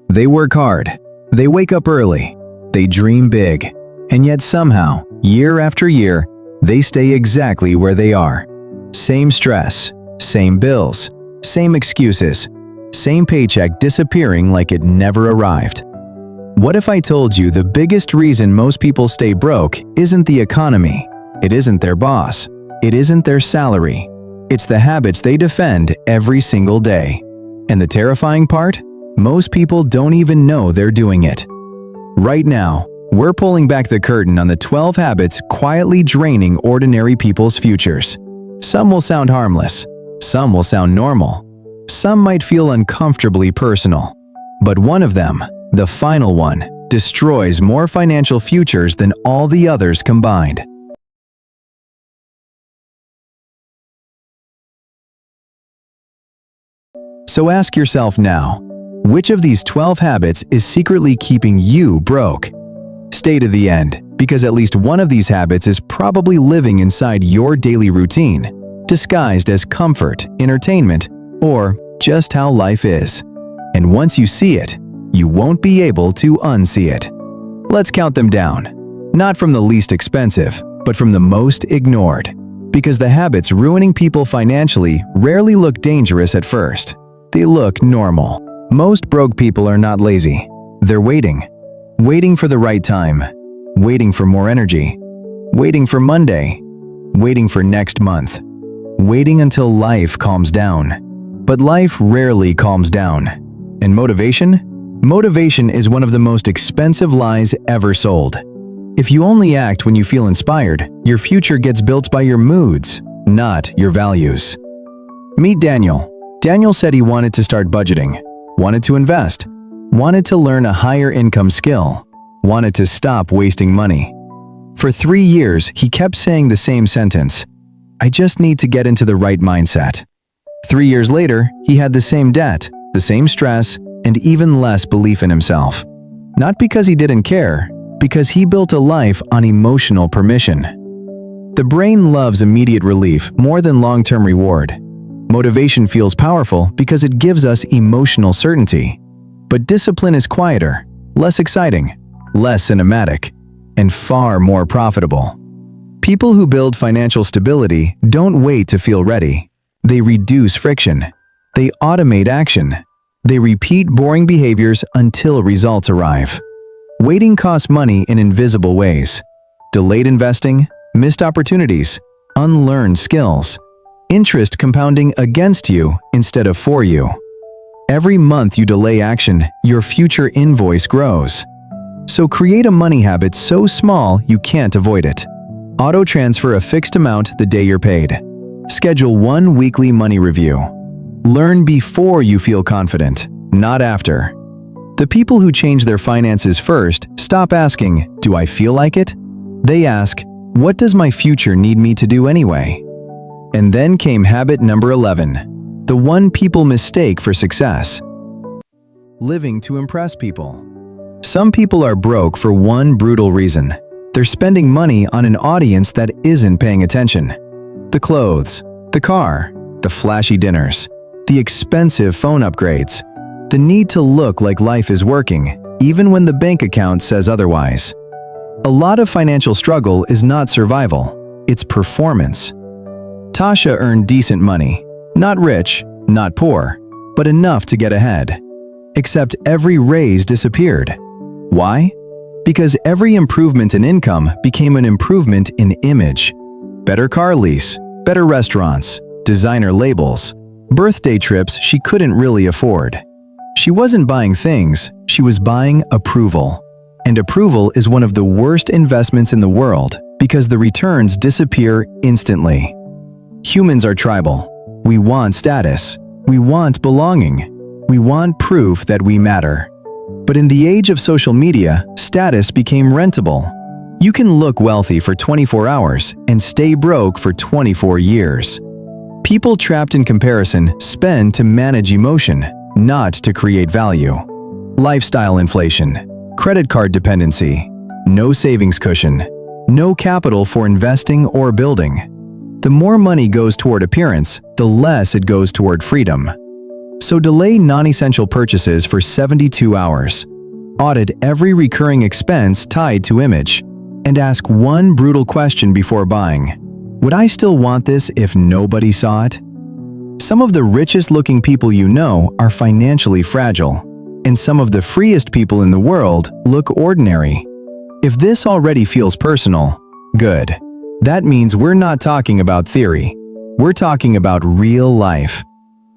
They work hard, they wake up early, they dream big, and yet somehow, year after year, they stay exactly where they are. Same stress, same bills, same excuses, same paycheck disappearing like it never arrived. What if I told you the biggest reason most people stay broke isn't the economy, it isn't their boss, it isn't their salary, it's the habits they defend every single day. And the terrifying part? Most people don't even know they're doing it. Right now, we're pulling back the curtain on the 12 habits quietly draining ordinary people's futures. Some will sound harmless, some will sound normal, some might feel uncomfortably personal. But one of them, the final one, destroys more financial futures than all the others combined. So ask yourself now, which of these 12 habits is secretly keeping you broke? Stay to the end, because at least one of these habits is probably living inside your daily routine, disguised as comfort, entertainment, or just how life is. And once you see it, you won't be able to unsee it. Let's count them down, not from the least expensive, but from the most ignored. Because the habits ruining people financially rarely look dangerous at first. They look normal. Most broke people are not lazy. They're waiting. Waiting for the right time. Waiting for more energy. Waiting for Monday. Waiting for next month. Waiting until life calms down. But life rarely calms down. And motivation? Motivation is one of the most expensive lies ever sold. If you only act when you feel inspired, your future gets built by your moods, not your values. Meet Daniel. Daniel said he wanted to start budgeting, wanted to invest, wanted to learn a higher income skill, wanted to stop wasting money. For 3 years, he kept saying the same sentence, "I just need to get into the right mindset." 3 years later, he had the same debt, the same stress, and even less belief in himself. Not because he didn't care, because he built a life on emotional permission. The brain loves immediate relief more than long-term reward. Motivation feels powerful because it gives us emotional certainty. But discipline is quieter, less exciting, less cinematic, and far more profitable. People who build financial stability don't wait to feel ready. They reduce friction. They automate action. They repeat boring behaviors until results arrive. Waiting costs money in invisible ways. Delayed investing, missed opportunities, unlearned skills. Interest compounding against you instead of for you. Every month you delay action, your future invoice grows. So create a money habit so small you can't avoid it. Auto-transfer a fixed amount the day you're paid. Schedule one weekly money review. Learn before you feel confident, not after. The people who change their finances first stop asking, "Do I feel like it?" They ask, "What does my future need me to do anyway?" And then came habit number 11, the one people mistake for success. Living to impress people. Some people are broke for one brutal reason. They're spending money on an audience that isn't paying attention. The clothes, the car, the flashy dinners, the expensive phone upgrades, the need to look like life is working, even when the bank account says otherwise. A lot of financial struggle is not survival, it's performance. Tasha earned decent money. Not rich, not poor, but enough to get ahead. Except every raise disappeared. Why? Because every improvement in income became an improvement in image. Better car lease, better restaurants, designer labels, birthday trips she couldn't really afford. She wasn't buying things, she was buying approval. And approval is one of the worst investments in the world because the returns disappear instantly. Humans are tribal. We want status. We want belonging. We want proof that we matter. But in the age of social media, status became rentable. You can look wealthy for 24 hours and stay broke for 24 years. People trapped in comparison spend to manage emotion, not to create value. Lifestyle inflation, credit card dependency, no savings cushion, no capital for investing or building. The more money goes toward appearance, the less it goes toward freedom. So delay non-essential purchases for 72 hours. Audit every recurring expense tied to image. And ask one brutal question before buying. Would I still want this if nobody saw it? Some of the richest looking people you know are financially fragile, and some of the freest people in the world look ordinary. If this already feels personal, good. That means we're not talking about theory. We're talking about real life.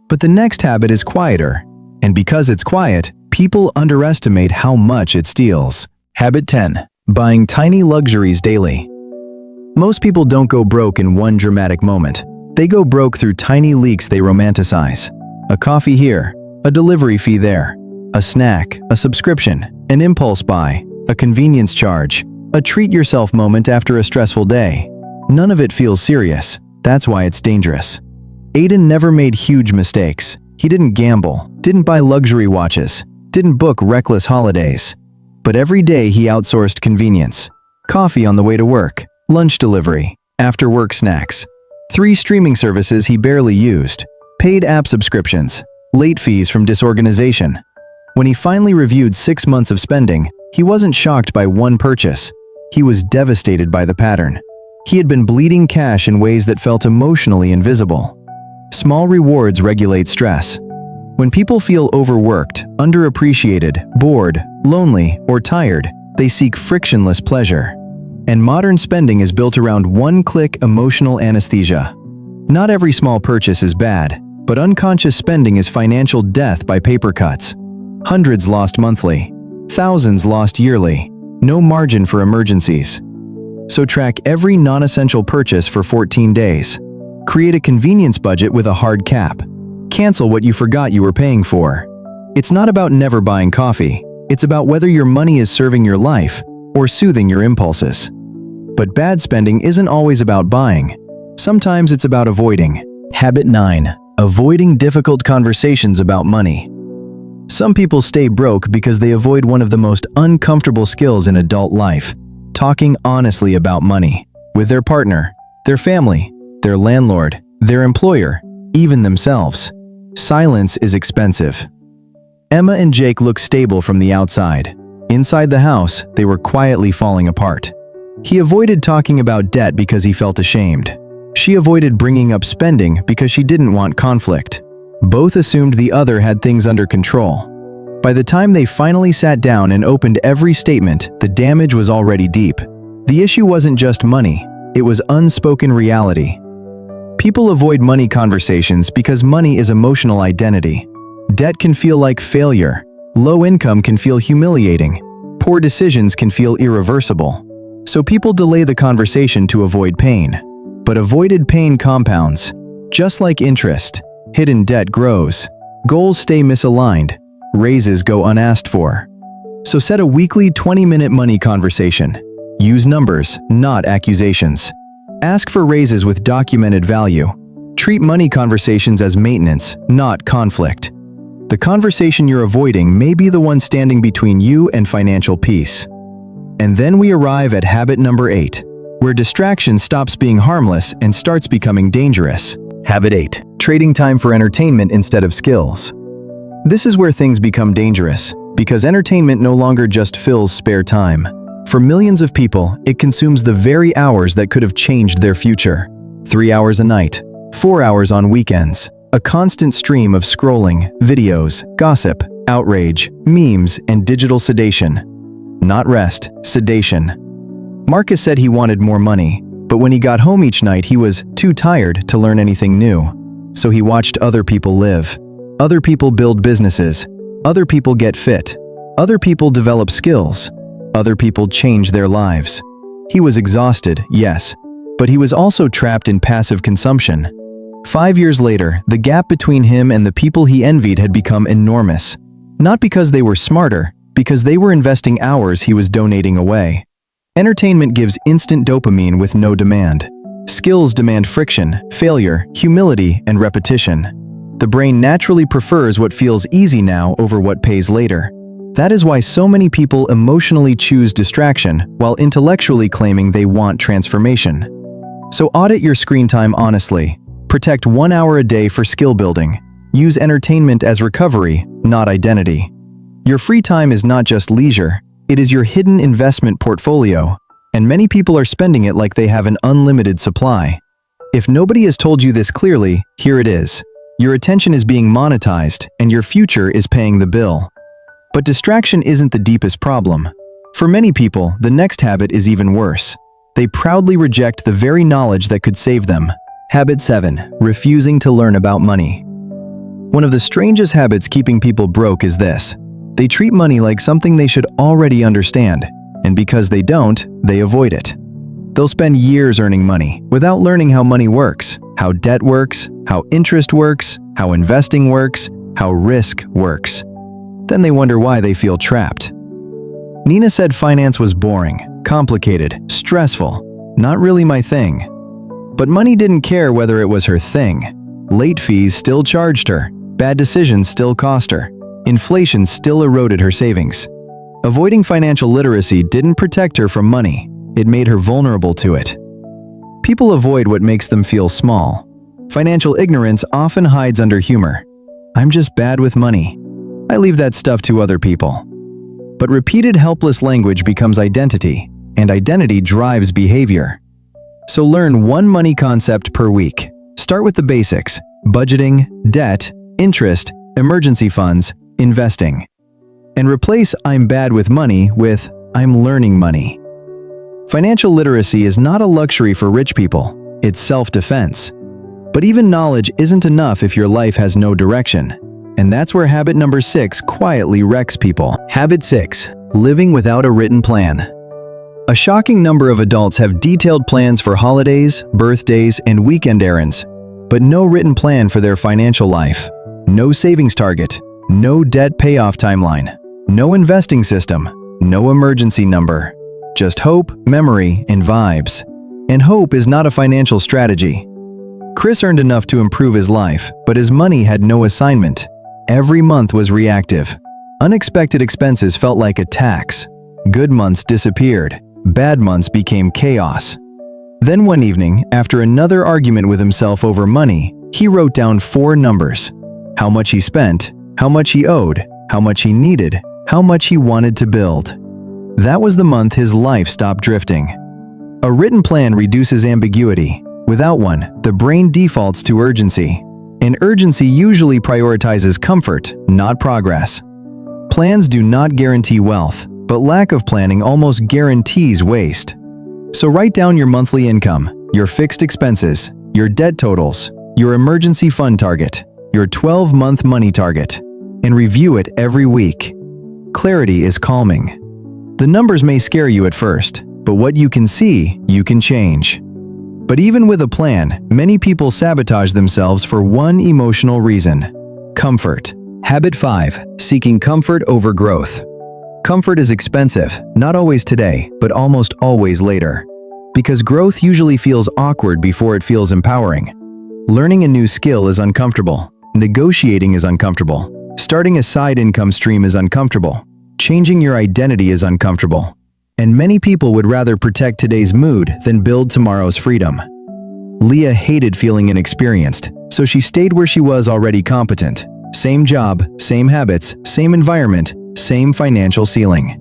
But the next habit is quieter, and because it's quiet, people underestimate how much it steals. Habit 10. Buying tiny luxuries daily. Most people don't go broke in one dramatic moment. They go broke through tiny leaks they romanticize. A coffee here, a delivery fee there, a snack, a subscription, an impulse buy, a convenience charge, a treat-yourself moment after a stressful day. None of it feels serious. That's why it's dangerous. Aiden never made huge mistakes. He didn't gamble, didn't buy luxury watches, didn't book reckless holidays. But every day he outsourced convenience. Coffee on the way to work, lunch delivery, after-work snacks. 3 streaming services he barely used, paid app subscriptions, late fees from disorganization. When he finally reviewed 6 months of spending, he wasn't shocked by one purchase. He was devastated by the pattern. He had been bleeding cash in ways that felt emotionally invisible. Small rewards regulate stress. When people feel overworked, underappreciated, bored, lonely, or tired, they seek frictionless pleasure. And modern spending is built around one-click emotional anesthesia. Not every small purchase is bad, but unconscious spending is financial death by paper cuts. Hundreds lost monthly, thousands lost yearly, no margin for emergencies. So track every non-essential purchase for 14 days. Create a convenience budget with a hard cap. Cancel what you forgot you were paying for. It's not about never buying coffee. It's about whether your money is serving your life or soothing your impulses. But bad spending isn't always about buying. Sometimes it's about avoiding. Habit 9. Avoiding difficult conversations about money. Some people stay broke because they avoid one of the most uncomfortable skills in adult life: talking honestly about money. With their partner, their family, their landlord, their employer, even themselves. Silence is expensive. Emma and Jake look stable from the outside. Inside the house, they were quietly falling apart. He avoided talking about debt because he felt ashamed. She avoided bringing up spending because she didn't want conflict. Both assumed the other had things under control. By the time they finally sat down and opened every statement, the damage was already deep. The issue wasn't just money, it was unspoken reality. People avoid money conversations because money is emotional identity. Debt can feel like failure. Low income can feel humiliating. Poor decisions can feel irreversible. So people delay the conversation to avoid pain. But avoided pain compounds. Just like interest, hidden debt grows. Goals stay misaligned. Raises go unasked for. So set a weekly 20-minute money conversation. Use numbers, not accusations. Ask for raises with documented value. Treat money conversations as maintenance, not conflict. The conversation you're avoiding may be the one standing between you and financial peace. And then we arrive at habit number 8, where distraction stops being harmless and starts becoming dangerous. Habit 8. Trading time for entertainment instead of skills. This is where things become dangerous, because entertainment no longer just fills spare time. For millions of people, it consumes the very hours that could have changed their future. 3 hours a night, 4 hours on weekends, a constant stream of scrolling, videos, gossip, outrage, memes, and digital sedation. Not rest, sedation. Marcus said he wanted more money, but when he got home each night he was too tired to learn anything new. So he watched other people live. Other people build businesses. Other people get fit. Other people develop skills. Other people change their lives. He was exhausted, yes, but he was also trapped in passive consumption. 5 years later, the gap between him and the people he envied had become enormous. Not because they were smarter, because they were investing hours he was donating away. Entertainment gives instant dopamine with no demand. Skills demand friction, failure, humility, and repetition. The brain naturally prefers what feels easy now over what pays later. That is why so many people emotionally choose distraction while intellectually claiming they want transformation. So audit your screen time honestly. Protect 1 hour a day for skill building. Use entertainment as recovery, not identity. Your free time is not just leisure, it is your hidden investment portfolio, and many people are spending it like they have an unlimited supply. If nobody has told you this clearly, here it is. Your attention is being monetized, and your future is paying the bill. But distraction isn't the deepest problem. For many people, the next habit is even worse. They proudly reject the very knowledge that could save them. Habit 7. Refusing to learn about money. One of the strangest habits keeping people broke is this. They treat money like something they should already understand, and because they don't, they avoid it. They'll spend years earning money without learning how money works, how debt works, how interest works, how investing works, how risk works. Then they wonder why they feel trapped. Nina said finance was boring, complicated, stressful, not really my thing. But money didn't care whether it was her thing. Late fees still charged her. Bad decisions still cost her. Inflation still eroded her savings. Avoiding financial literacy didn't protect her from money. It made her vulnerable to it. People avoid what makes them feel small. Financial ignorance often hides under humor. I'm just bad with money. I leave that stuff to other people. But repeated helpless language becomes identity, and identity drives behavior. So learn one money concept per week. Start with the basics: budgeting, debt, interest, emergency funds, investing. And replace "I'm bad with money" with "I'm learning money." Financial literacy is not a luxury for rich people, it's self-defense. But even knowledge isn't enough if your life has no direction. And that's where habit number 6 quietly wrecks people. Habit 6. Living without a written plan. A shocking number of adults have detailed plans for holidays, birthdays, and weekend errands, but no written plan for their financial life. No savings target, no debt payoff timeline, no investing system, no emergency number. Just hope, memory, and vibes. And hope is not a financial strategy. Chris earned enough to improve his life, but his money had no assignment. Every month was reactive. Unexpected expenses felt like a tax. Good months disappeared. Bad months became chaos. Then one evening, after another argument with himself over money, he wrote down 4 numbers. How much he spent, how much he owed, how much he needed, how much he wanted to build. That was the month his life stopped drifting. A written plan reduces ambiguity. Without one, the brain defaults to urgency. And urgency usually prioritizes comfort, not progress. Plans do not guarantee wealth, but lack of planning almost guarantees waste. So write down your monthly income, your fixed expenses, your debt totals, your emergency fund target, your 12-month money target, and review it every week. Clarity is calming. The numbers may scare you at first, but what you can see, you can change. But even with a plan, many people sabotage themselves for one emotional reason: comfort. Habit 5. Seeking comfort over growth. Comfort is expensive, not always today, but almost always later. Because growth usually feels awkward before it feels empowering. Learning a new skill is uncomfortable. Negotiating is uncomfortable. Starting a side income stream is uncomfortable. Changing your identity is uncomfortable. And many people would rather protect today's mood than build tomorrow's freedom. Leah hated feeling inexperienced, so she stayed where she was already competent. Same job, same habits, same environment, same financial ceiling.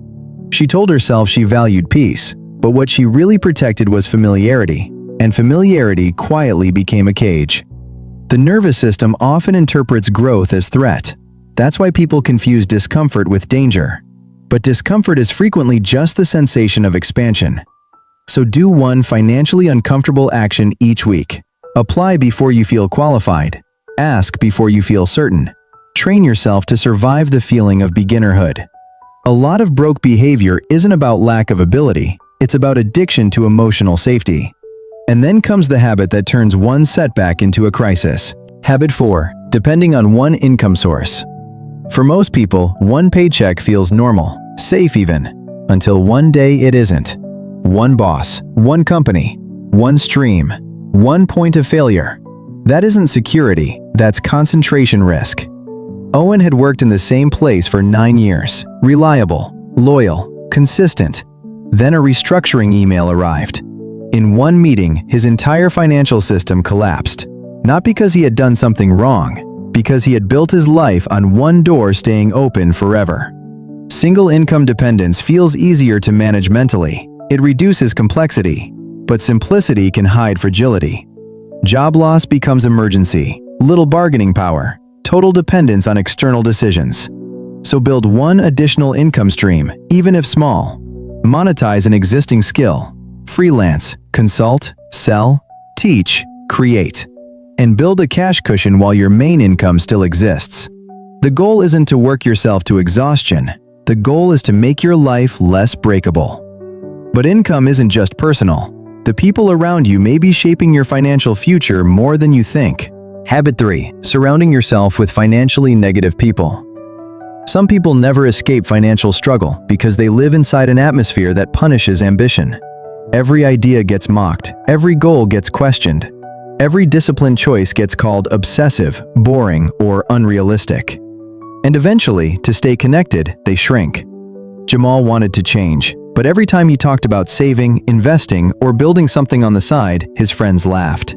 She told herself she valued peace, but what she really protected was familiarity, and familiarity quietly became a cage. The nervous system often interprets growth as threat. That's why people confuse discomfort with danger. But discomfort is frequently just the sensation of expansion. So do one financially uncomfortable action each week. Apply before you feel qualified. Ask before you feel certain. Train yourself to survive the feeling of beginnerhood. A lot of broke behavior isn't about lack of ability, it's about addiction to emotional safety. And then comes the habit that turns one setback into a crisis. Habit 4. Depending on one income source. For most people, one paycheck feels normal, safe even, until one day it isn't. One boss, one company, one stream, one point of failure. That isn't security, that's concentration risk. Owen had worked in the same place for 9 years, reliable, loyal, consistent. Then a restructuring email arrived. In one meeting, his entire financial system collapsed. Not because he had done something wrong, because he had built his life on one door staying open forever. Single income dependence feels easier to manage mentally. It reduces complexity, but simplicity can hide fragility. Job loss becomes emergency, little bargaining power, total dependence on external decisions. So build one additional income stream, even if small. Monetize an existing skill. Freelance, consult, sell, teach, create. And build a cash cushion while your main income still exists. The goal isn't to work yourself to exhaustion. The goal is to make your life less breakable. But income isn't just personal. The people around you may be shaping your financial future more than you think. Habit 3. Surrounding yourself with financially negative people. Some people never escape financial struggle because they live inside an atmosphere that punishes ambition. Every idea gets mocked, every goal gets questioned, every disciplined choice gets called obsessive, boring, or unrealistic. And eventually, to stay connected, they shrink. Jamal wanted to change, but every time he talked about saving, investing, or building something on the side, his friends laughed.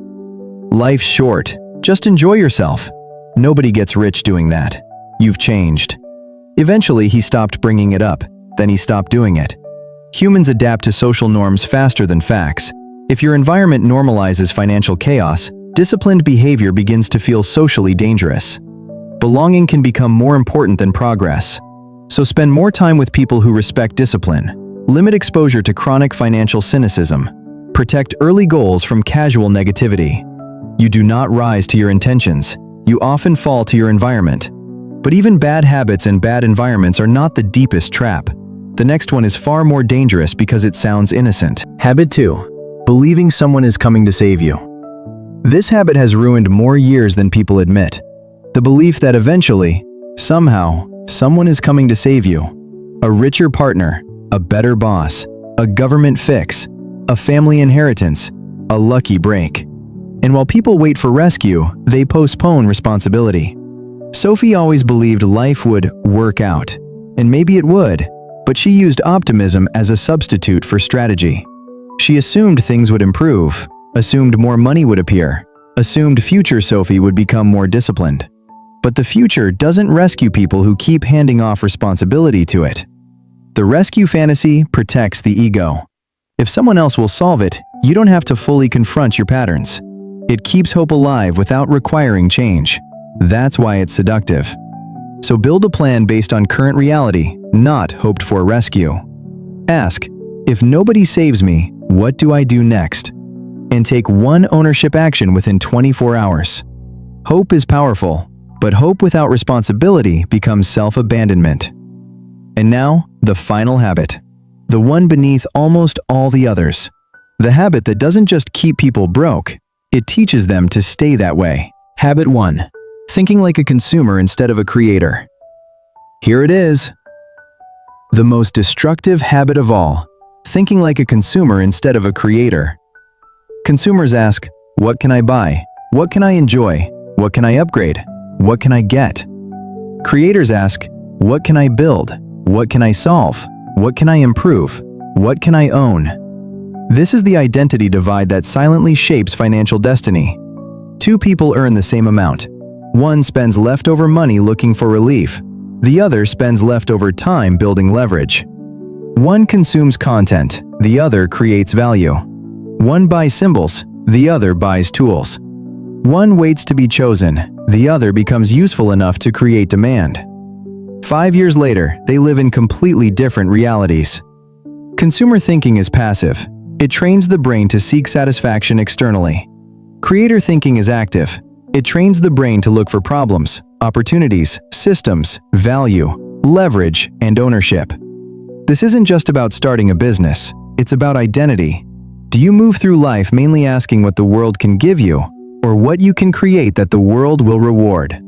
Life's short. Just enjoy yourself. Nobody gets rich doing that. You've changed. Eventually, he stopped bringing it up. Then he stopped doing it. Humans adapt to social norms faster than facts. If your environment normalizes financial chaos, disciplined behavior begins to feel socially dangerous. Belonging can become more important than progress. So spend more time with people who respect discipline. Limit exposure to chronic financial cynicism. Protect early goals from casual negativity. You do not rise to your intentions. You often fall to your environment. But even bad habits and bad environments are not the deepest trap. The next one is far more dangerous because it sounds innocent. Habit 2. Believing someone is coming to save you. This habit has ruined more years than people admit. The belief that eventually, somehow, someone is coming to save you. A richer partner, a better boss, a government fix, a family inheritance, a lucky break. And while people wait for rescue, they postpone responsibility. Sophie always believed life would work out, and maybe it would, but she used optimism as a substitute for strategy. She assumed things would improve, assumed more money would appear, assumed future Sophie would become more disciplined. But the future doesn't rescue people who keep handing off responsibility to it. The rescue fantasy protects the ego. If someone else will solve it, you don't have to fully confront your patterns. It keeps hope alive without requiring change. That's why it's seductive. So build a plan based on current reality, not hoped-for rescue. Ask, if nobody saves me, what do I do next? And take one ownership action within 24 hours. Hope is powerful, but hope without responsibility becomes self-abandonment. And now, the final habit. The one beneath almost all the others. The habit that doesn't just keep people broke, it teaches them to stay that way. Habit 1. Thinking like a consumer instead of a creator. Here it is. The most destructive habit of all. Thinking like a consumer instead of a creator. Consumers ask, what can I buy? What can I enjoy? What can I upgrade? What can I get? Creators ask, what can I build? What can I solve? What can I improve? What can I own? This is the identity divide that silently shapes financial destiny. Two people earn the same amount. One spends leftover money looking for relief. The other spends leftover time building leverage. One consumes content. The other creates value. One buys symbols. The other buys tools. One waits to be chosen. The other becomes useful enough to create demand. 5 years later, they live in completely different realities. Consumer thinking is passive. It trains the brain to seek satisfaction externally. Creator thinking is active. It trains the brain to look for problems, opportunities, systems, value, leverage, and ownership. This isn't just about starting a business. It's about identity. Do you move through life mainly asking what the world can give you, or what you can create that the world will reward?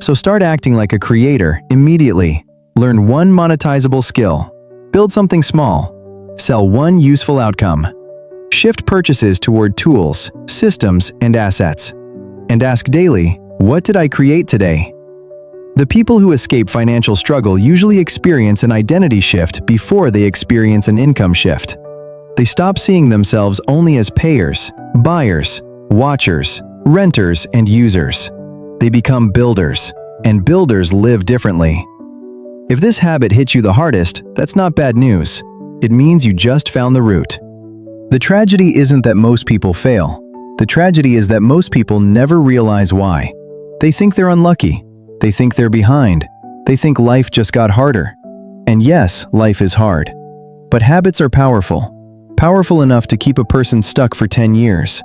So start acting like a creator immediately. Learn one monetizable skill. Build something small. Sell one useful outcome. Shift purchases toward tools, systems, and assets. And ask daily, what did I create today? The people who escape financial struggle usually experience an identity shift before they experience an income shift. They stop seeing themselves only as payers, buyers, watchers, renters, and users. They become builders, and builders live differently. If this habit hits you the hardest, that's not bad news. It means you just found the root. The tragedy isn't that most people fail. The tragedy is that most people never realize why. They think they're unlucky. They think they're behind. They think life just got harder. And yes, life is hard. But habits are powerful. Powerful enough to keep a person stuck for 10 years.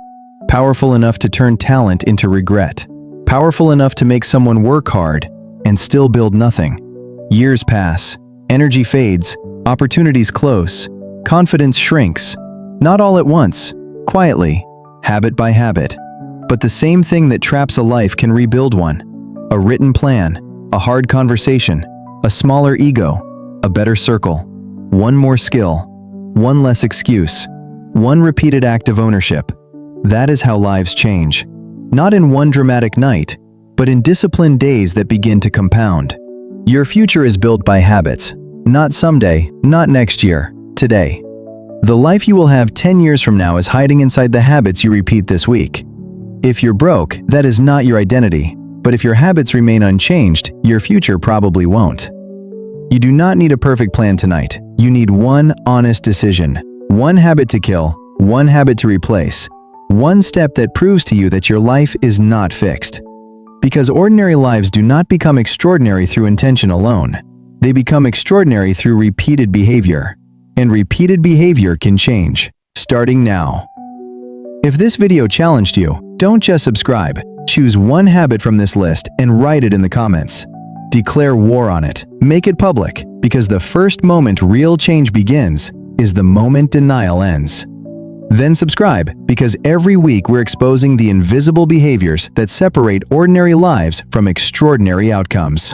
Powerful enough to turn talent into regret. Powerful enough to make someone work hard and still build nothing. Years pass, energy fades, opportunities close, confidence shrinks. Not all at once, quietly, habit by habit. But the same thing that traps a life can rebuild one. A written plan, a hard conversation, a smaller ego, a better circle, one more skill, one less excuse, one repeated act of ownership. That is how lives change. Not in one dramatic night, but in disciplined days that begin to compound. Your future is built by habits. Not someday, not next year, today. The life you will have 10 years from now is hiding inside the habits you repeat this week. If you're broke, that is not your identity. But if your habits remain unchanged, your future probably won't. You do not need a perfect plan tonight. You need one honest decision. One habit to kill, one habit to replace. One step that proves to you that your life is not fixed. Because ordinary lives do not become extraordinary through intention alone. They become extraordinary through repeated behavior. And repeated behavior can change, starting now. If this video challenged you, don't just subscribe. Choose one habit from this list and write it in the comments. Declare war on it. Make it public, because the first moment real change begins is the moment denial ends. Then subscribe, because every week we're exposing the invisible behaviors that separate ordinary lives from extraordinary outcomes.